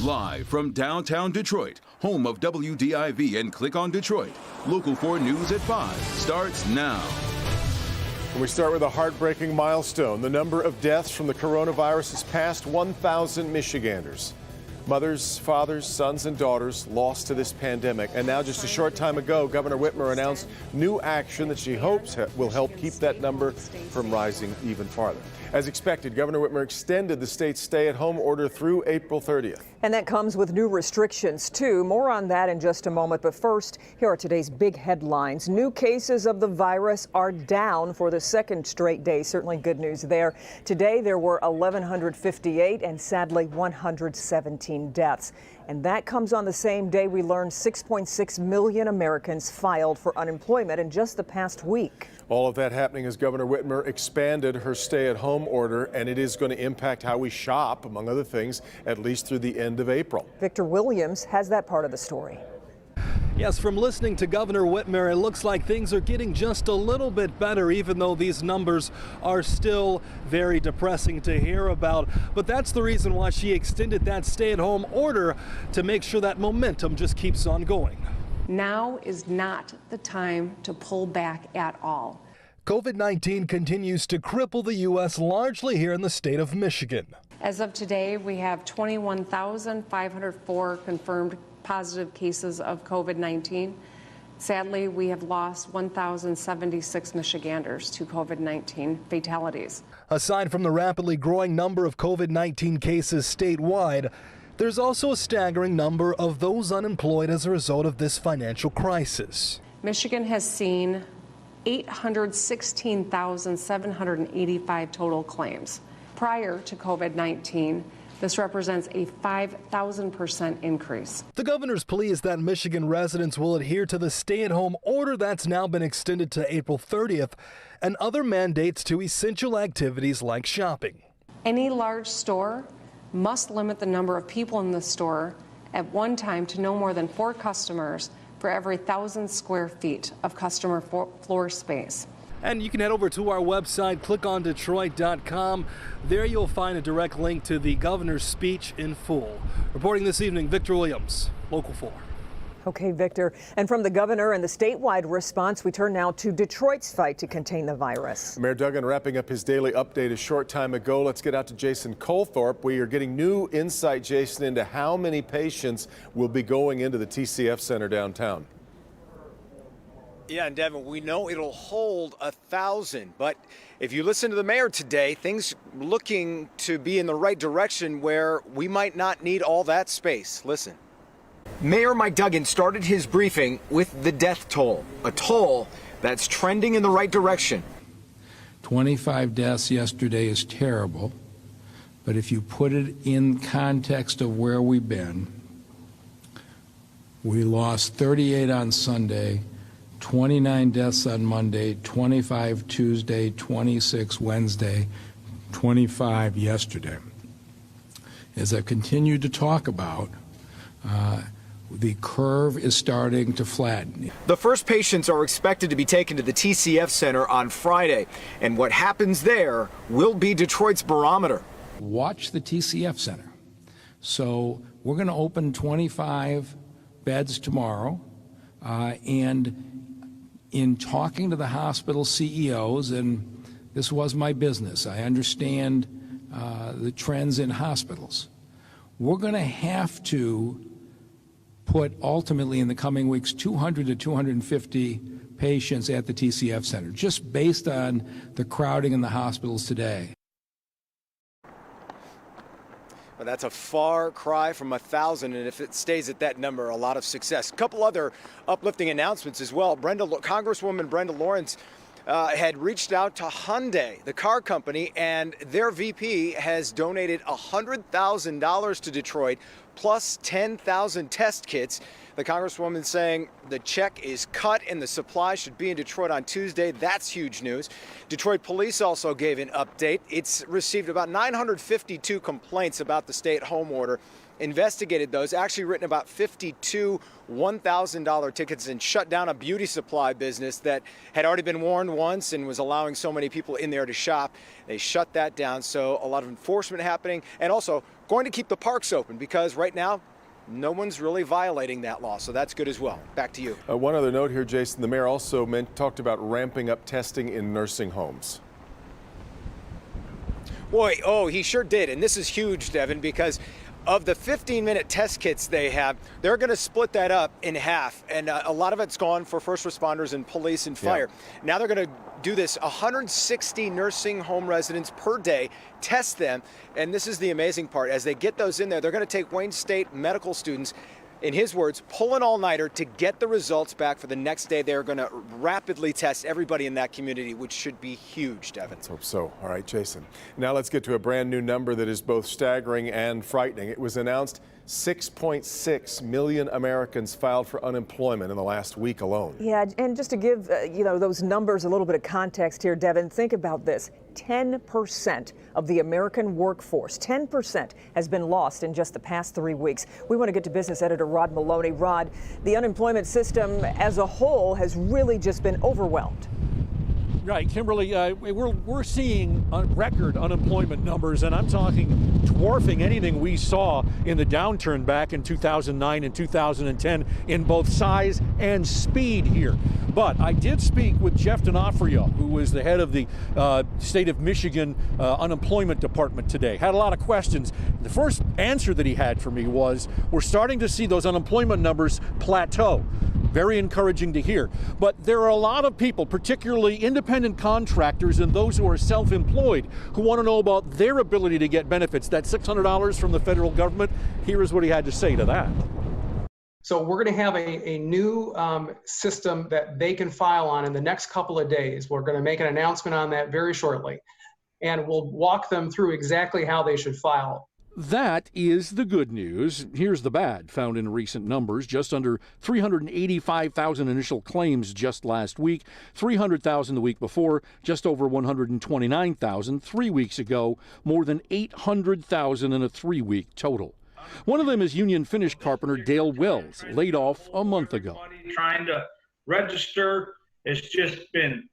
Live from downtown Detroit, home of WDIV and Click on Detroit, Local 4 News at 5 starts now. We start with a heartbreaking milestone. The number of deaths from the coronavirus has passed 1,000 Michiganders. Mothers, fathers, sons, and daughters lost to this pandemic. And now, just a short time ago, Governor Whitmer announced new action that she hopes will help keep that number from rising even farther. As expected, Governor Whitmer extended the state's stay-at-home order through April 30th. And that comes with new restrictions, too. More on that in just a moment. But first, here are today's big headlines. New cases of the virus are down for the second straight day. Certainly good news there. Today, there were 1,158 and sadly 117 deaths. And that comes on the same day we learned 6.6 million Americans filed for unemployment in just the past week. All of that happening as Governor Whitmer expanded her stay-at-home order, and it is going to impact how we shop, among other things, at least through the end of April. Victor Williams has that part of the story. Yes, from listening to Governor Whitmer, it looks like things are getting just a little bit better, even though these numbers are still very depressing to hear about. But that's the reason why she extended that stay-at-home order, to make sure that momentum just keeps on going. Now is not the time to pull back at all. COVID-19 continues to cripple the U.S., largely here in the state of Michigan. As of today, we have 21,504 confirmed positive cases of COVID-19. Sadly, we have lost 1,076 Michiganders to COVID-19 fatalities. Aside from the rapidly growing number of COVID-19 cases statewide, there's also a staggering number of those unemployed as a result of this financial crisis. Michigan has seen 816,785 total claims. Prior to COVID-19, this represents a 5,000% increase. The governor's plea is that Michigan residents will adhere to the stay-at-home order that's now been extended to April 30th and other mandates to essential activities like shopping. Any large store must limit the number of people in the store at one time to no more than 4 customers for every 1,000 square feet of customer floor space. And you can head over to our website, clickondetroit.com. There you'll find a direct link to the governor's speech in full. Reporting this evening, Victor Williams, Local 4. Okay, Victor. And from the governor and the statewide response, we turn now to Detroit's fight to contain the virus. Mayor Duggan wrapping up his daily update a short time ago. Let's get out to Jason Colthorpe. We are getting new insight, Jason, into how many patients will be going into the TCF Center downtown. Yeah, and Devin, we know it'll hold 1,000, but if you listen to the mayor today, things looking to be in the right direction where we might not need all that space. Listen. Mayor Mike Duggan started his briefing with the death toll, a toll that's trending in the right direction. 25 deaths yesterday is terrible, but if you put it in context of where we've been, we lost 38 on Sunday, 29 deaths on Monday, 25 Tuesday, 26 Wednesday, 25 yesterday. As I continued to talk about, the curve is starting to flatten. The first patients are expected to be taken to the TCF Center on Friday, and what happens there will be Detroit's barometer. Watch the TCF Center. So we're going to open 25 beds tomorrow, and in talking to the hospital CEOs, and this was my business, I understand the trends in hospitals. We're going to have to put ultimately in the coming weeks 200 to 250 patients at the TCF Center, just based on the crowding in the hospitals today. Well, that's a far cry from 1,000, and if it stays at that number, a lot of success. A couple other uplifting announcements as well. Congresswoman Brenda Lawrence had reached out to Hyundai, the car company, and their VP has donated $100,000 to Detroit, plus 10,000 test kits. The Congresswoman saying the check is cut and the supply should be in Detroit on Tuesday. That's huge news. Detroit police also gave an update. It's received about 952 complaints about the stay-at-home order, investigated those, actually written about 52 $1,000 tickets, and shut down a beauty supply business that had already been warned once and was allowing so many people in there to shop. They shut that down, so a lot of enforcement happening, and also going to keep the parks open because right now no one's really violating that law, so that's good as well. Back to you. One other note here, Jason. The mayor also talked about ramping up testing in nursing homes. Boy, oh, he sure did. And this is huge, Devin, because of the 15-minute test kits they have, they're going to split that up in half. And a lot of it's gone for first responders and police and fire. Yeah. Now they're going to do this 160 nursing home residents per day, test them. And this is the amazing part. As they get those in there, they're going to take Wayne State medical students, in his words, pull an all-nighter to get the results back for the next day. They're going to rapidly test everybody in that community, which should be huge, Devin. Let's hope so. All right, Jason. Now let's get to a brand new number that is both staggering and frightening. It was announced 6.6 million Americans filed for unemployment in the last week alone. Yeah, and just to give those numbers a little bit of context here, Devin, think about this. 10% of the American workforce, 10% has been lost in just the past 3 weeks. We want to get to business editor Rod Maloney. Rod, the unemployment system as a whole has really just been overwhelmed. Right, Kimberly, we're seeing record unemployment numbers, and I'm talking dwarfing anything we saw in the downturn back in 2009 and 2010 in both size and speed here. But I did speak with Jeff D'Onofrio, who is the head of the state of Michigan unemployment department today. Had a lot of questions. The first answer that he had for me was, we're starting to see those unemployment numbers plateau. Very encouraging to hear. But there are a lot of people, particularly independent contractors and those who are self-employed, who want to know about their ability to get benefits. That $600 from the federal government. Here is what he had to say to that. So we're going to have a new system that they can file on in the next couple of days. We're going to make an announcement on that very shortly. And we'll walk them through exactly how they should file. That is the good news. Here's the bad, found in recent numbers. Just under 385,000 initial claims just last week, 300,000 the week before, just over 129,000 3 weeks ago, more than 800,000 in a 3-week total. One of them is union finish carpenter Dale Wells, laid off a month ago. Trying to register has just been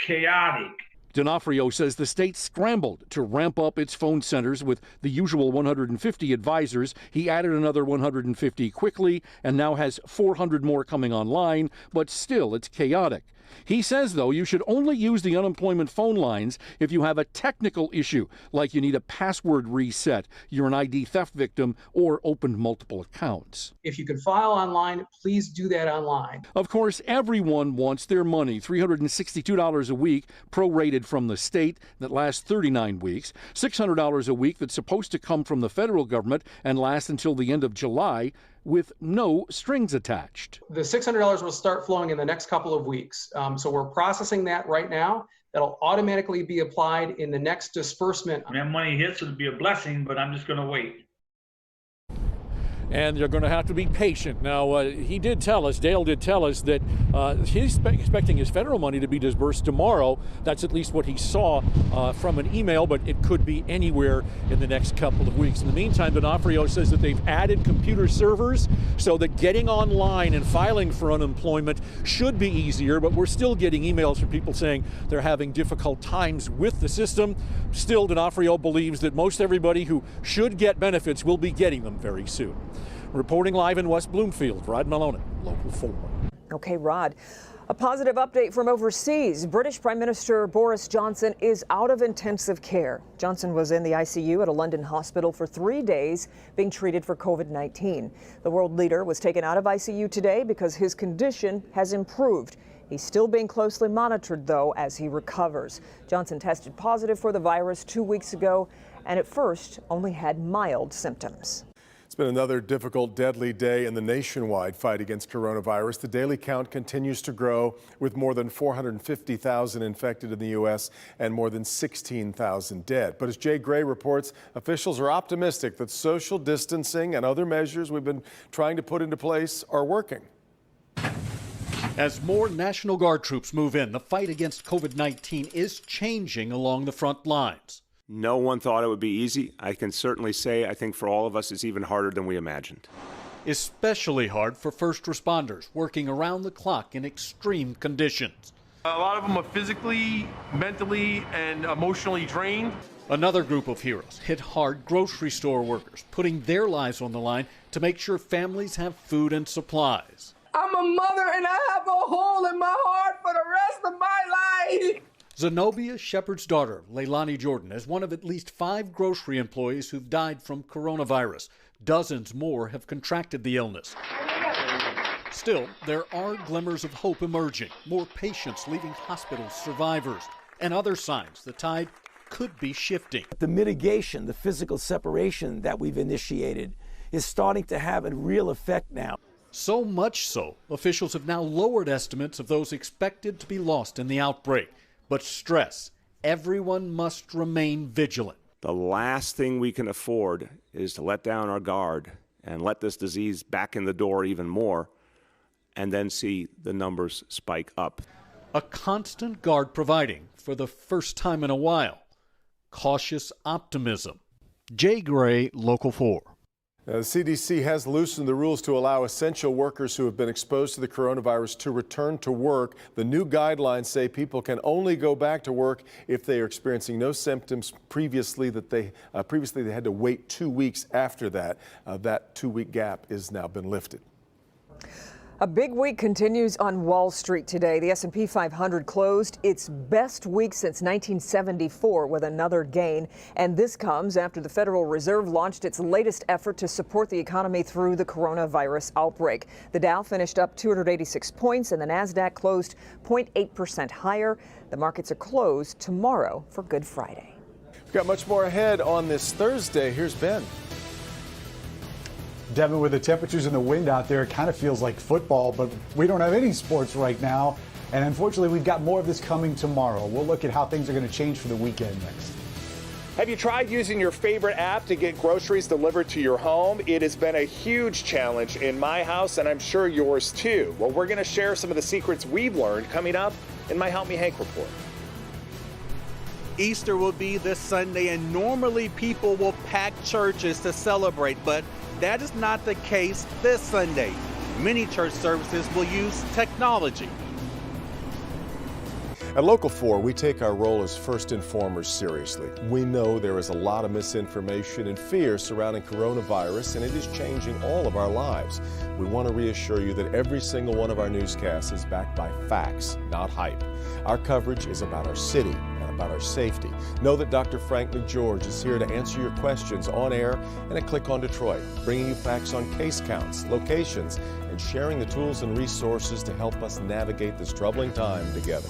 chaotic. D'Onofrio says the state scrambled to ramp up its phone centers with the usual 150 advisors. He added another 150 quickly and now has 400 more coming online, but still it's chaotic. He says, though, you should only use the unemployment phone lines if you have a technical issue, like you need a password reset, you're an ID theft victim, or opened multiple accounts. If you can file online, please do that online. Of course, everyone wants their money. $362 a week, prorated from the state, that lasts 39 weeks. $600 a week that's supposed to come from the federal government and last until the end of July, with no strings attached. The $600 will start flowing in the next couple of weeks. So we're processing that right now. That'll automatically be applied in the next disbursement. When that money hits, it'll be a blessing, but I'm just going to wait. And you're going to have to be patient. Now, he did tell us, Dale did tell us, that he's expecting his federal money to be disbursed tomorrow. That's at least what he saw from an email, but it could be anywhere in the next couple of weeks. In the meantime, D'Onofrio says that they've added computer servers so that getting online and filing for unemployment should be easier, but we're still getting emails from people saying they're having difficult times with the system. Still, D'Onofrio believes that most everybody who should get benefits will be getting them very soon. Reporting live in West Bloomfield, Rod Maloney, Local 4. Okay, Rod. A positive update from overseas. British Prime Minister Boris Johnson is out of intensive care. Johnson was in the ICU at a London hospital for 3 days being treated for COVID-19. The world leader was taken out of ICU today because his condition has improved. He's still being closely monitored, though, as he recovers. Johnson tested positive for the virus 2 weeks ago and at first only had mild symptoms. It's been another difficult, deadly day in the nationwide fight against coronavirus. The daily count continues to grow, with more than 450,000 infected in the U.S. and more than 16,000 dead. But as Jay Gray reports, officials are optimistic that social distancing and other measures we've been trying to put into place are working. As more National Guard troops move in, the fight against COVID-19 is changing along the front lines. No one thought it would be easy. I can certainly say I think for all of us it's even harder than we imagined. Especially hard for first responders working around the clock in extreme conditions. A lot of them are physically, mentally, and emotionally drained. Another group of heroes hit hard: grocery store workers, putting their lives on the line to make sure families have food and supplies. I'm a mother and I have a hole in my heart for the rest of my life. Zenobia Shepard's daughter, Leilani Jordan, is one of at least 5 grocery employees who've died from coronavirus. Dozens more have contracted the illness. Still, there are glimmers of hope emerging. More patients leaving hospitals, survivors, and other signs the tide could be shifting. The mitigation, the physical separation that we've initiated is starting to have a real effect now. So much so, officials have now lowered estimates of those expected to be lost in the outbreak. But stress, everyone must remain vigilant. The last thing we can afford is to let down our guard and let this disease back in the door even more, and then see the numbers spike up. A constant guard providing, for the first time in a while, cautious optimism. Jay Gray, Local 4. The CDC has loosened the rules to allow essential workers who have been exposed to the coronavirus to return to work. The new guidelines say people can only go back to work if they are experiencing no symptoms previously they had to wait 2 weeks after that. That 2-week gap has now been lifted. A big week continues on Wall Street today. The S&P 500 closed its best week since 1974 with another gain. And this comes after the Federal Reserve launched its latest effort to support the economy through the coronavirus outbreak. The Dow finished up 286 points and the Nasdaq closed 0.8% higher. The markets are closed tomorrow for Good Friday. We've got much more ahead on this Thursday. Here's Ben. Devin, with the temperatures and the wind out there, it kind of feels like football, but we don't have any sports right now. And unfortunately, we've got more of this coming tomorrow. We'll look at how things are going to change for the weekend next. Have you tried using your favorite app to get groceries delivered to your home? It has been a huge challenge in my house, and I'm sure yours too. Well, we're going to share some of the secrets we've learned coming up in my Help Me Hank report. Easter will be this Sunday, and normally people will pack churches to celebrate, but that is not the case this Sunday. Many church services will use technology. At Local 4, we take our role as first informers seriously. We know there is a lot of misinformation and fear surrounding coronavirus, and it is changing all of our lives. We want to reassure you that every single one of our newscasts is backed by facts, not hype. Our coverage is about our city and about our safety. Know that Dr. Frank McGeorge is here to answer your questions on air and at Click on Detroit, bringing you facts on case counts, locations, and sharing the tools and resources to help us navigate this troubling time together.